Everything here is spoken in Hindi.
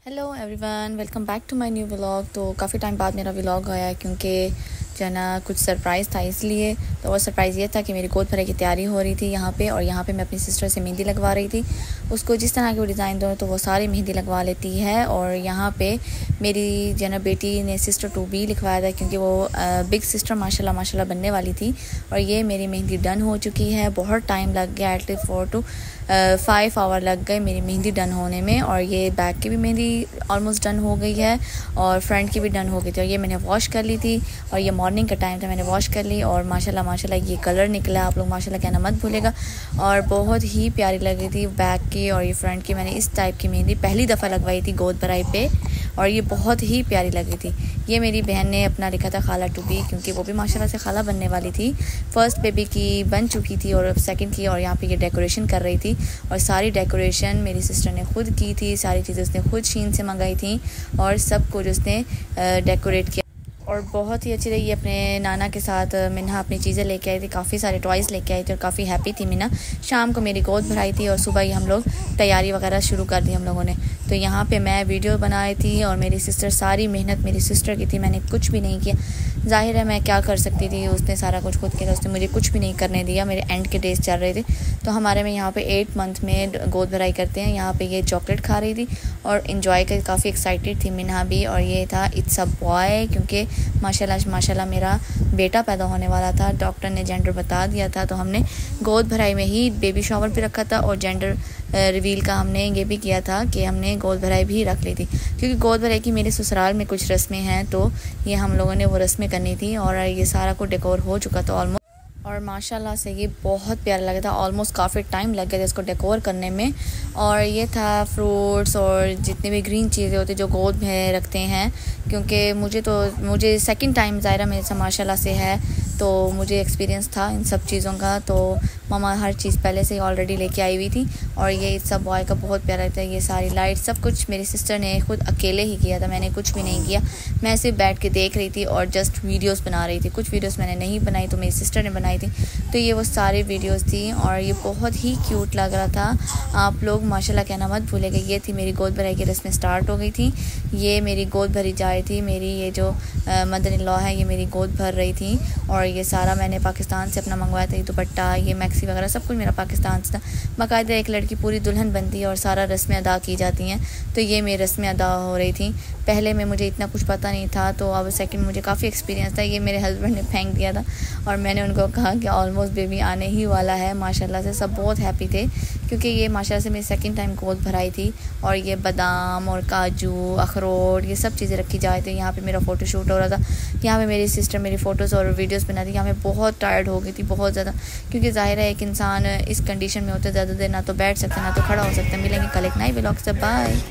Hello everyone, welcome back to my new vlog. तो काफ़ी टाइम बाद मेरा व्लॉग आया क्योंकि जो है ना कुछ सरप्राइज़ था इसलिए। तो वो सरप्राइज़ ये था कि मेरी गोद भराई की तैयारी हो रही थी यहाँ पे, और यहाँ पे मैं अपनी सिस्टर से मेहंदी लगवा रही थी। उसको जिस तरह की वो डिज़ाइन दो तो वो सारी मेहंदी लगवा लेती है। और यहाँ पे मेरी जो है ना बेटी ने सिस्टर टू बी लिखवाया था क्योंकि वो बिग सिस्टर माशाल्लाह माशाल्लाह बनने वाली थी। और ये मेरी मेहंदी डन हो चुकी है। बहुत टाइम लग गया, एटलीस्ट 4 to 5 आवर लग गए मेरी मेहंदी डन होने में। और ये बैक की भी मेहंदी ऑलमोस्ट डन हो गई है और फ्रंट की भी डन हो गई थी। और ये मैंने वॉश कर ली थी और ये मॉर्निंग का टाइम था, मैंने वॉश कर ली। और माशाल्लाह माशाल्लाह ये कलर निकला, आप लोग माशाल्लाह कहना मत भूलेगा। और बहुत ही प्यारी लग रही थी बैक की और ये फ्रंट की। मैंने इस टाइप की मेहंदी पहली दफ़ा लगवाई थी गोद भराई पे और ये बहुत ही प्यारी लग रही थी। ये मेरी बहन ने अपना लिखा था खाला टू बी, क्योंकि वो भी माशाल्लाह से खाला बनने वाली थी। फर्स्ट बेबी की बन चुकी थी और सेकंड की। और यहाँ पे ये डेकोरेशन कर रही थी और सारी डेकोरेशन मेरी सिस्टर ने खुद की थी। सारी चीज़ें उसने खुद शीन से मंगाई थी और सब कुछ उसने डेकोरेट किया और बहुत ही अच्छी रही। अपने नाना के साथ मिन्हा अपनी चीज़ें लेके आई थी, काफ़ी सारे टॉयज़ लेके आई थी और काफ़ी हैप्पी थी मिन्हा। शाम को मेरी गोद भराई थी और सुबह ही हम लोग तैयारी वगैरह शुरू कर दी हम लोगों ने। तो यहाँ पे मैं वीडियो बनाई थी और मेरी सिस्टर, सारी मेहनत मेरी सिस्टर की थी, मैंने कुछ भी नहीं किया। जाहिर है मैं क्या कर सकती थी, उसने सारा कुछ खुद किया, उसने मुझे कुछ भी नहीं करने दिया। मेरे एंड के डेज चल रहे थे तो हमारे में यहाँ पे 8 मंथ में गोद भराई करते हैं। यहाँ पे ये चॉकलेट खा रही थी और इन्जॉय कर काफ़ी एक्साइटेड थी मिन्हा भी। और ये था इट्स अ बॉय, क्योंकि माशाल्लाह माशाल्लाह मेरा बेटा पैदा होने वाला था। डॉक्टर ने जेंडर बता दिया था तो हमने गोद भराई में ही बेबी शावर भी रखा था और जेंडर रिवील का हमने ये भी किया था कि हमने गोद भराई भी रख ली थी। क्योंकि गोद भराई की मेरे ससुराल में कुछ रस्में हैं तो ये हम लोगों ने वो रस्में करनी थी। और ये सारा कुछ डेकोर हो चुका था ऑलमोस्ट, और माशाल्लाह से ये बहुत प्यारा लगा था। ऑलमोस्ट काफ़ी टाइम लग गया था इसको डेकोर करने में। और ये था फ्रूट्स और जितनी भी ग्रीन चीज़ें होती जो गोद में रखते हैं, क्योंकि मुझे सेकंड टाइम ज़ायरा मेरे से माशाल्लाह से है तो मुझे एक्सपीरियंस था इन सब चीज़ों का। तो मामा हर चीज़ पहले से ही ऑलरेडी लेके आई हुई थी। और ये सब बॉय का बहुत प्यारा था। ये सारी लाइट सब कुछ मेरी सिस्टर ने खुद अकेले ही किया था, मैंने कुछ भी नहीं किया। मैं सिर्फ बैठ के देख रही थी और जस्ट वीडियोस बना रही थी। कुछ वीडियोस मैंने नहीं बनाई तो मेरी सिस्टर ने बनाई थी। तो ये वो सारी वीडियोस थी और ये बहुत ही क्यूट लग रहा था। आप लोग माशाल्लाह कहना मत भूलेगा। ये थी मेरी गोद भराई की रस्में स्टार्ट हो गई थी। ये मेरी गोद भरी जा रही थी। मेरी ये जो मदर इन लॉ है ये मेरी गोद भर रही थी। और ये सारा मैंने पाकिस्तान से अपना मंगवाया था, ये दुपट्टा, ये मैक्सी वगैरह सब कुछ मेरा पाकिस्तान से था। बाकायदा एक लड़की पूरी दुल्हन बनती है और सारा रस्में अदा की जाती हैं। तो ये मेरी रस्में अदा हो रही थी। पहले में मुझे इतना कुछ पता नहीं था तो अब सेकंड मुझे काफ़ी एक्सपीरियंस था। ये मेरे हस्बैंड ने फेंक दिया था और मैंने उनको कहा कि ऑलमोस्ट बेबी आने ही वाला है। माशाल्लाह से सब बहुत हैप्पी थे क्योंकि ये माशाल्लाह से मेरी सेकंड टाइम गोद भराई थी। और ये बादाम और काजू, अखरोट, ये सब चीज़ें रखी जाए। तो यहाँ पे मेरा फ़ोटो शूट हो रहा था। यहाँ पे मेरी सिस्टर मेरी फ़ोटोज़ और वीडियोज़ बनाती थी। यहाँ पे बहुत टायर्ड हो गई थी, बहुत ज़्यादा, क्योंकि ज़ाहिर है एक इंसान इस कंडीशन में होता है ज़्यादा देर ना तो बैठ सकता ना तो खड़ा हो सकता है। मिलेंगे कल एक नए व्लॉग से, बाय।